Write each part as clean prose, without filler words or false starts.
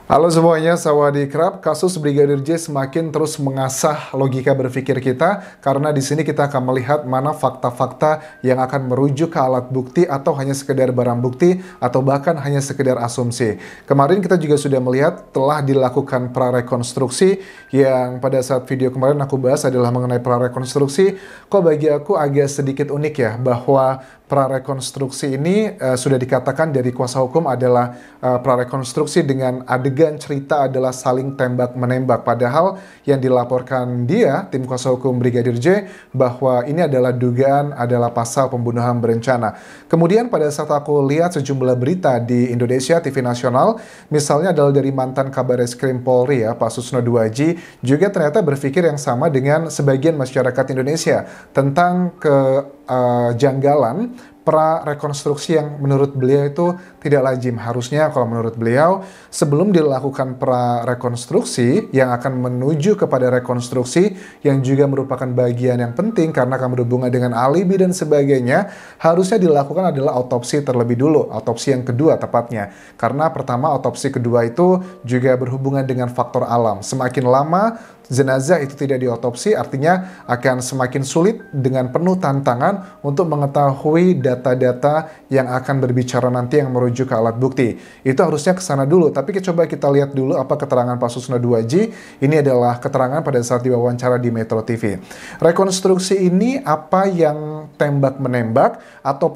Halo semuanya, Sawadee-krap. Kasus Brigadir J semakin terus mengasah logika berpikir kita karena di sini kita akan melihat mana fakta-fakta yang akan merujuk ke alat bukti atau hanya sekedar barang bukti atau bahkan hanya sekedar asumsi. Kemarin kita juga sudah melihat telah dilakukan prarekonstruksi yang pada saat video kemarin aku bahas adalah mengenai prarekonstruksi. Kok bagi aku agak sedikit unik ya bahwa prarekonstruksi ini sudah dikatakan dari kuasa hukum adalah prarekonstruksi dengan adegan cerita adalah saling tembak-menembak. Padahal yang dilaporkan dia, tim kuasa hukum Brigadir J, bahwa ini adalah dugaan adalah pasal pembunuhan berencana. Kemudian pada saat aku lihat sejumlah berita di Indonesia, TV nasional, misalnya adalah dari mantan Kabareskrim Polri ya, Pak Susno Duaji, juga ternyata berpikir yang sama dengan sebagian masyarakat Indonesia tentang kejanggalan prarekonstruksi yang menurut beliau itu tidak lazim. Harusnya kalau menurut beliau sebelum dilakukan prarekonstruksi yang akan menuju kepada rekonstruksi yang juga merupakan bagian yang penting karena akan berhubungan dengan alibi dan sebagainya, harusnya dilakukan adalah otopsi terlebih dulu, otopsi yang kedua tepatnya. Karena pertama otopsi kedua itu juga berhubungan dengan faktor alam. Semakin lama jenazah itu tidak diotopsi, artinya akan semakin sulit dengan penuh tantangan untuk mengetahui data-data yang akan berbicara nanti yang merujuk ke alat bukti. Itu harusnya ke sana dulu, tapi coba kita lihat dulu apa keterangan Pak Susno Duaji. Ini adalah keterangan pada saat diwawancara di Metro TV. Rekonstruksi ini apa yang tembak-menembak atau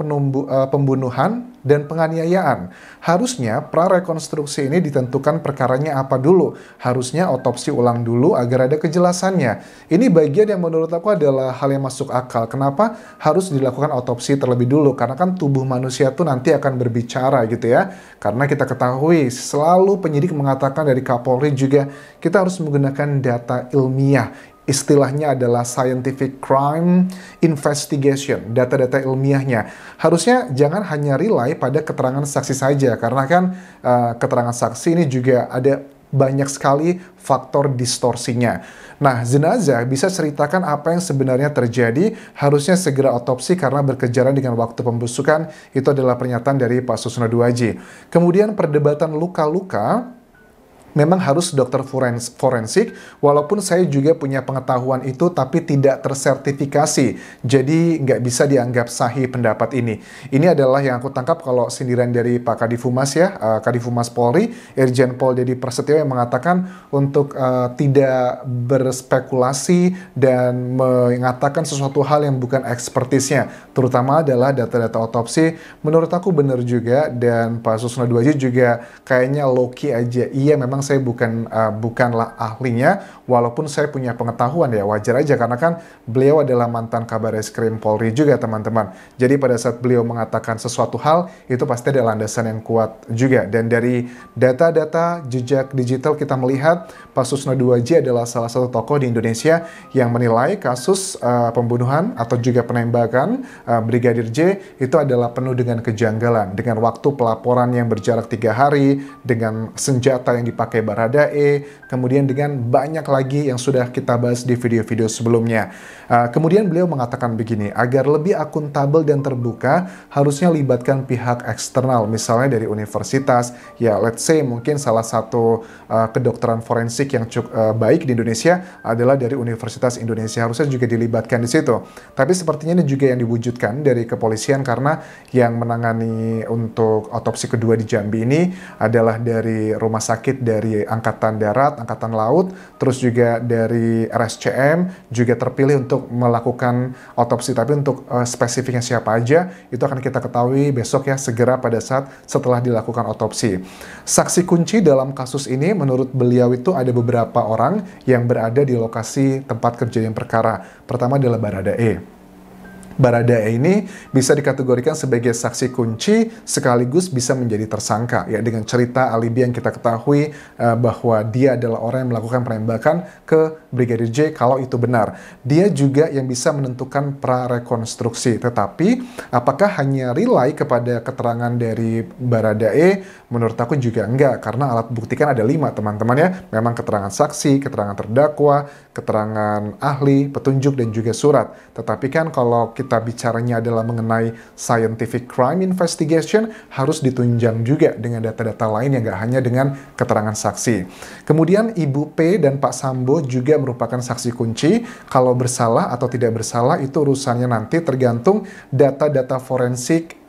pembunuhan dan penganiayaan. Harusnya prarekonstruksi ini ditentukan perkaranya apa dulu. Harusnya otopsi ulang dulu agar ada kejelasannya. Ini bagian yang menurut aku adalah hal yang masuk akal. Kenapa harus dilakukan otopsi terlebih dulu? Karena kan tubuh manusia tuh nanti akan berbicara gitu ya. Karena kita ketahui selalu penyidik mengatakan dari Kapolri juga kita harus menggunakan data ilmiah. Istilahnya adalah scientific crime investigation, data-data ilmiahnya. Harusnya jangan hanya rely pada keterangan saksi saja, karena kan keterangan saksi ini juga ada banyak sekali faktor distorsinya. Nah, jenazah bisa ceritakan apa yang sebenarnya terjadi, harusnya segera otopsi karena berkejaran dengan waktu pembusukan. Itu adalah pernyataan dari Pak Susno Duaji. Kemudian perdebatan luka-luka, memang harus dokter forensik, walaupun saya juga punya pengetahuan itu, tapi tidak tersertifikasi. Jadi nggak bisa dianggap sahih pendapat ini. Ini adalah yang aku tangkap kalau sindiran dari Pak Kadifumas ya, Kadifumas Polri, Irjen Pol Dedy Prasetyo yang mengatakan untuk tidak berspekulasi dan mengatakan sesuatu hal yang bukan ekspertisnya, terutama adalah data-data otopsi. Menurut aku benar juga, dan Pak Susno Duaji juga kayaknya low-key aja. Iya, memang saya bukanlah ahlinya, walaupun saya punya pengetahuan ya, wajar aja karena kan beliau adalah mantan Kabareskrim Polri juga teman-teman. Jadi pada saat beliau mengatakan sesuatu hal itu pasti ada landasan yang kuat juga. Dan dari data-data jejak digital kita melihat Pak Susno Duaji adalah salah satu tokoh di Indonesia yang menilai kasus pembunuhan atau juga penembakan Brigadir J itu adalah penuh dengan kejanggalan, dengan waktu pelaporan yang berjarak 3 hari, dengan senjata yang dipakai Baradae, kemudian dengan banyak lagi yang sudah kita bahas di video-video sebelumnya. Kemudian beliau mengatakan begini, agar lebih akuntabel dan terbuka, harusnya libatkan pihak eksternal, misalnya dari universitas, ya let's say mungkin salah satu kedokteran forensik yang cukup baik di Indonesia adalah dari Universitas Indonesia, harusnya juga dilibatkan di situ. Tapi sepertinya ini juga yang diwujudkan dari kepolisian karena yang menangani untuk otopsi kedua di Jambi ini adalah dari rumah sakit dari Angkatan Darat, Angkatan Laut, terus juga dari RSCM juga terpilih untuk melakukan otopsi. Tapi untuk spesifiknya siapa aja, itu akan kita ketahui besok ya, segera pada saat setelah dilakukan otopsi. Saksi kunci dalam kasus ini menurut beliau itu ada beberapa orang yang berada di lokasi tempat kejadian perkara. Pertama adalah Baradae. Baradae ini bisa dikategorikan sebagai saksi kunci sekaligus bisa menjadi tersangka ya, dengan cerita alibi yang kita ketahui bahwa dia adalah orang yang melakukan penembakan ke Brigadir J kalau itu benar. Dia juga yang bisa menentukan prarekonstruksi. Tetapi apakah hanya rely kepada keterangan dari Baradae? Menurut aku juga enggak, karena alat bukti kan ada 5 teman-teman ya. Memang keterangan saksi, keterangan terdakwa, keterangan ahli, petunjuk dan juga surat. Tetapi kan kalau kita kita bicaranya adalah mengenai scientific crime investigation, harus ditunjang juga dengan data-data lain yang nggak hanya dengan keterangan saksi. Kemudian Ibu P dan Pak Sambo juga merupakan saksi kunci. Kalau bersalah atau tidak bersalah itu urusannya nanti tergantung data-data forensik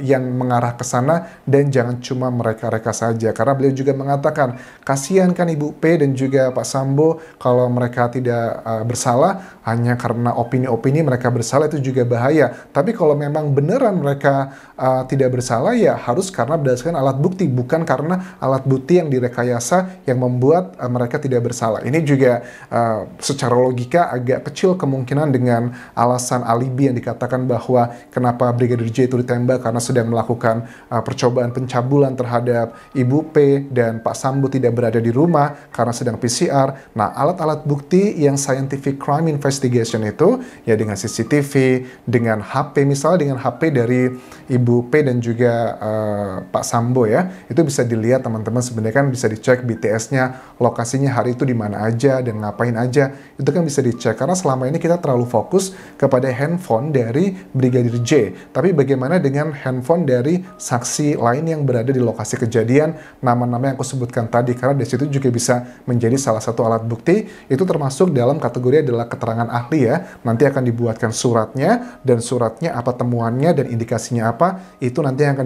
yang mengarah ke sana, dan jangan cuma mereka-reka saja, karena beliau juga mengatakan kasihan kan Ibu P dan juga Pak Sambo kalau mereka tidak bersalah hanya karena opini-opini mereka bersalah, itu juga bahaya. Tapi kalau memang beneran mereka tidak bersalah, ya harus karena berdasarkan alat bukti, bukan karena alat bukti yang direkayasa yang membuat mereka tidak bersalah. Ini juga secara logika agak kecil kemungkinan dengan alasan alibi yang dikatakan bahwa kenapa Brigadir J itu ditembak karena sedang melakukan percobaan pencabulan terhadap Ibu P dan Pak Sambo tidak berada di rumah karena sedang PCR. Nah, alat-alat bukti yang scientific crime investigation itu ya dengan CCTV, dengan HP, misalnya dengan HP dari Ibu P dan juga Pak Sambo ya, itu bisa dilihat teman-teman, sebenarnya kan bisa dicek BTS-nya, lokasinya hari itu di mana aja dan ngapain aja, itu kan bisa dicek. Karena selama ini kita terlalu fokus kepada handphone dari Brigadir J, tapi bagaimana dengan handphone dari saksi lain yang berada di lokasi kejadian, nama-nama yang aku sebutkan tadi, karena di situ juga bisa menjadi salah satu alat bukti. Itu termasuk dalam kategori adalah keterangan ahli ya, nanti akan dibuatkan suratnya, dan suratnya apa temuannya dan indikasinya apa, itu nanti akan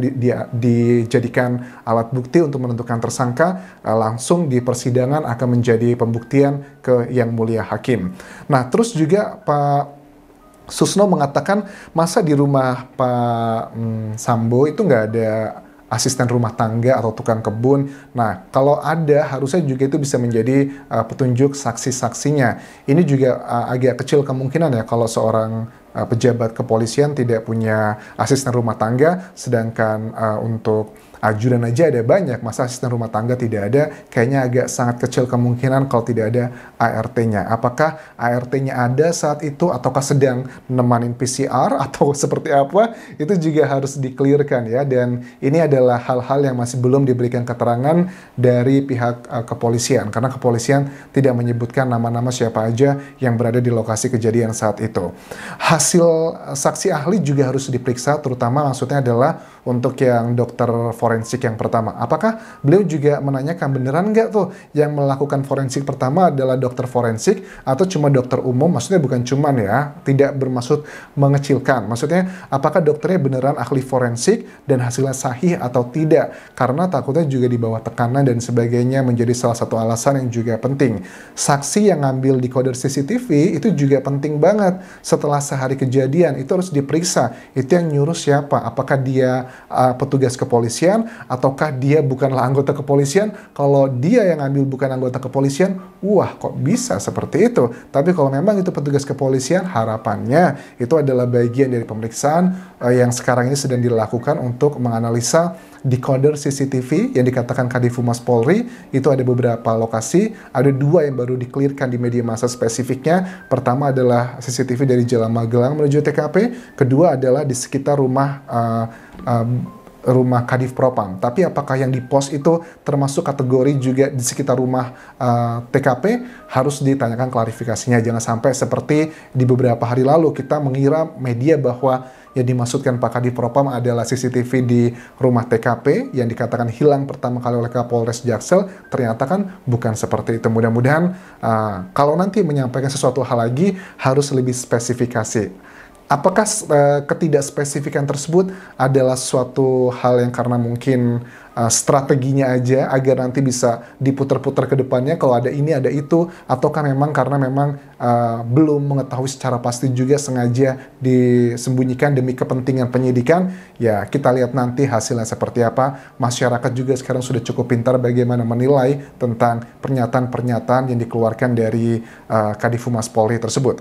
dijadikan alat bukti untuk menentukan tersangka, langsung di persidangan akan menjadi pembuktian ke Yang Mulia Hakim. Nah, terus juga Pak Susno mengatakan masa di rumah Pak Sambo itu nggak ada asisten rumah tangga atau tukang kebun. Nah, kalau ada harusnya juga itu bisa menjadi petunjuk saksi-saksinya. Ini juga agak kecil kemungkinan ya kalau seorang pejabat kepolisian tidak punya asisten rumah tangga, sedangkan untuk ajudan aja ada banyak, masa asisten rumah tangga tidak ada? Kayaknya agak sangat kecil kemungkinan kalau tidak ada ART-nya. Apakah ART-nya ada saat itu, ataukah sedang nemanin PCR, atau seperti apa? Itu juga harus di-clearkan ya, dan ini adalah hal-hal yang masih belum diberikan keterangan dari pihak kepolisian, karena kepolisian tidak menyebutkan nama-nama siapa aja yang berada di lokasi kejadian saat itu. Hasil saksi ahli juga harus diperiksa, terutama maksudnya adalah untuk yang dokter forensik yang pertama. Apakah beliau juga menanyakan beneran nggak tuh yang melakukan forensik pertama adalah dokter forensik atau cuma dokter umum? Maksudnya bukan cuman ya, tidak bermaksud mengecilkan. Maksudnya apakah dokternya beneran ahli forensik dan hasilnya sahih atau tidak? Karena takutnya juga di bawah tekanan dan sebagainya menjadi salah satu alasan yang juga penting. Saksi yang ngambil decoder CCTV itu juga penting banget. Setelah sehari kejadian itu harus diperiksa. Itu yang nyuruh siapa? Apakah dia petugas kepolisian ataukah dia bukanlah anggota kepolisian? Kalau dia yang ngambil bukan anggota kepolisian, wah kok bisa seperti itu? Tapi kalau memang itu petugas kepolisian, harapannya itu adalah bagian dari pemeriksaan yang sekarang ini sedang dilakukan untuk menganalisa decoder CCTV yang dikatakan Kadif Humas Polri. Itu ada beberapa lokasi, ada 2 yang baru di-clearkan di media massa spesifiknya. Pertama adalah CCTV dari Jalan Magelang menuju TKP, kedua adalah di sekitar rumah Kadif Propam. Tapi apakah yang di pos itu termasuk kategori juga di sekitar rumah TKP, harus ditanyakan klarifikasinya. Jangan sampai seperti di beberapa hari lalu kita mengira media bahwa yang dimaksudkan Pak Kadif Propam adalah CCTV di rumah TKP yang dikatakan hilang pertama kali oleh Kapolres Jaksel. Ternyata kan bukan seperti itu. Mudah-mudahan kalau nanti menyampaikan sesuatu hal lagi harus lebih spesifikasi. Apakah ketidakspesifikan tersebut adalah suatu hal yang karena mungkin strateginya aja agar nanti bisa diputar-putar ke depannya kalau ada ini ada itu, ataukah memang karena memang belum mengetahui secara pasti juga sengaja disembunyikan demi kepentingan penyidikan? Ya kita lihat nanti hasilnya seperti apa. Masyarakat juga sekarang sudah cukup pintar bagaimana menilai tentang pernyataan-pernyataan yang dikeluarkan dari Kadif Humas Polri tersebut.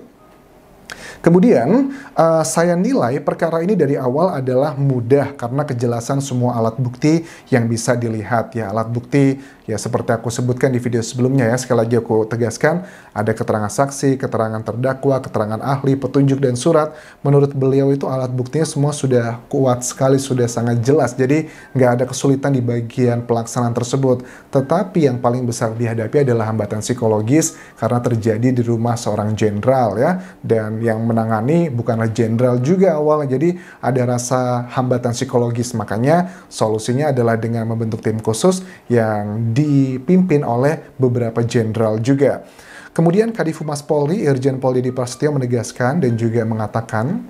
Kemudian, saya nilai perkara ini dari awal adalah mudah karena kejelasan semua alat bukti yang bisa dilihat. Ya, alat bukti ya seperti aku sebutkan di video sebelumnya ya, sekali lagi aku tegaskan, ada keterangan saksi, keterangan terdakwa, keterangan ahli, petunjuk, dan surat. Menurut beliau itu alat buktinya semua sudah kuat sekali, sudah sangat jelas. Jadi, nggak ada kesulitan di bagian pelaksanaan tersebut. Tetapi yang paling besar dihadapi adalah hambatan psikologis karena terjadi di rumah seorang jenderal ya, dan yang yang menangani bukanlah jenderal juga awalnya, jadi ada rasa hambatan psikologis. Makanya solusinya adalah dengan membentuk tim khusus yang dipimpin oleh beberapa jenderal juga. Kemudian Kadif Humas Polri, Irjen Pol Dedy Prasetyo menegaskan dan juga mengatakan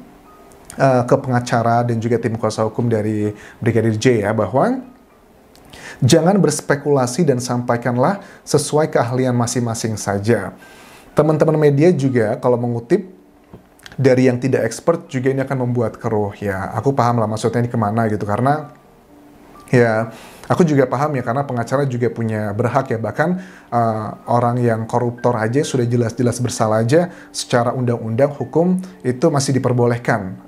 ke pengacara dan juga tim kuasa hukum dari Brigadir J ya, bahwa jangan berspekulasi dan sampaikanlah sesuai keahlian masing-masing saja. Teman-teman media juga kalau mengutip dari yang tidak expert juga ini akan membuat keruh ya. Aku paham lah maksudnya ini kemana gitu, karena ya aku juga paham ya, karena pengacara juga punya berhak ya. Bahkan orang yang koruptor aja sudah jelas-jelas bersalah aja secara undang-undang hukum itu masih diperbolehkan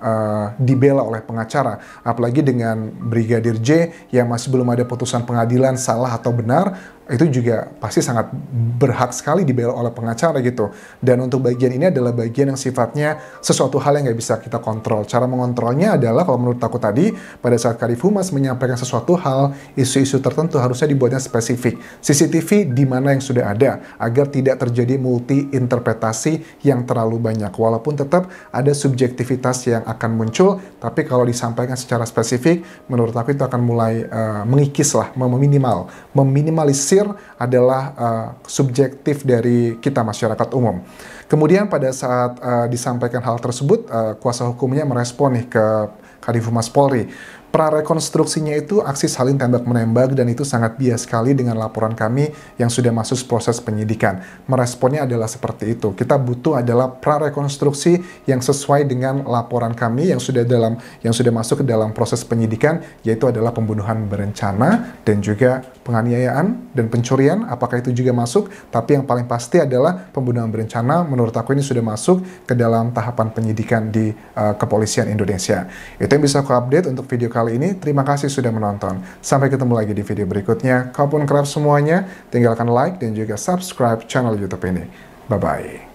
dibela oleh pengacara. Apalagi dengan Brigadir J yang masih belum ada putusan pengadilan salah atau benar, itu juga pasti sangat berhak sekali dibela oleh pengacara gitu. Dan untuk bagian ini adalah bagian yang sifatnya sesuatu hal yang nggak bisa kita kontrol. Cara mengontrolnya adalah kalau menurut aku tadi, pada saat Kadif Humas menyampaikan sesuatu hal, isu-isu tertentu harusnya dibuatnya spesifik. CCTV di mana yang sudah ada, agar tidak terjadi multi interpretasi yang terlalu banyak. Walaupun tetap ada subjektivitas yang akan muncul, tapi kalau disampaikan secara spesifik, menurut aku itu akan mulai mengikis lah, meminimalisir adalah subjektif dari kita masyarakat umum. Kemudian pada saat disampaikan hal tersebut, kuasa hukumnya merespon nih ke Kadif Humas Polri. Prarekonstruksinya itu aksi saling tembak-menembak dan itu sangat bias sekali dengan laporan kami yang sudah masuk proses penyidikan. Meresponnya adalah seperti itu. Kita butuh adalah prarekonstruksi yang sesuai dengan laporan kami yang sudah masuk ke dalam proses penyidikan, yaitu adalah pembunuhan berencana dan juga penganiayaan dan pencurian. Apakah itu juga masuk? Tapi yang paling pasti adalah pembunuhan berencana. Menurut aku ini sudah masuk ke dalam tahapan penyidikan di Kepolisian Indonesia. Itu yang bisa aku update untuk video kali ini. Terima kasih sudah menonton. Sampai ketemu lagi di video berikutnya. Kalaupun kerap semuanya, tinggalkan like dan juga subscribe channel YouTube ini. Bye-bye.